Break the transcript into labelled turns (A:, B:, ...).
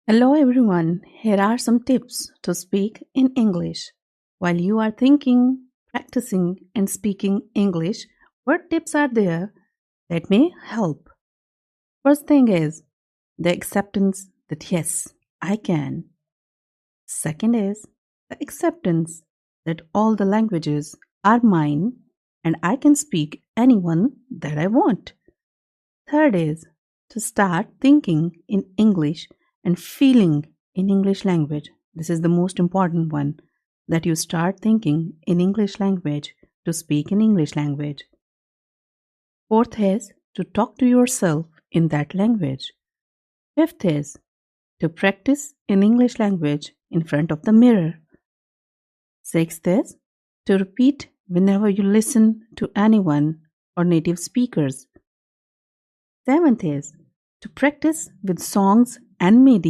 A: Hello everyone, here are some tips to speak in English. While you are thinking, practicing, and speaking English, what tips are there that may help? First thing is the acceptance that yes, I can. Second is the acceptance that all the languages are mine and I can speak anyone that I want. Third is to start thinking in English and feeling in English language. This is the most important one, that you start thinking in English language to speak in English language. Fourth is to talk to yourself in that language. Fifth is to practice in English language in front of the mirror. Sixth is to repeat whenever you listen to anyone or native speakers. Seventh is to practice with songs and media.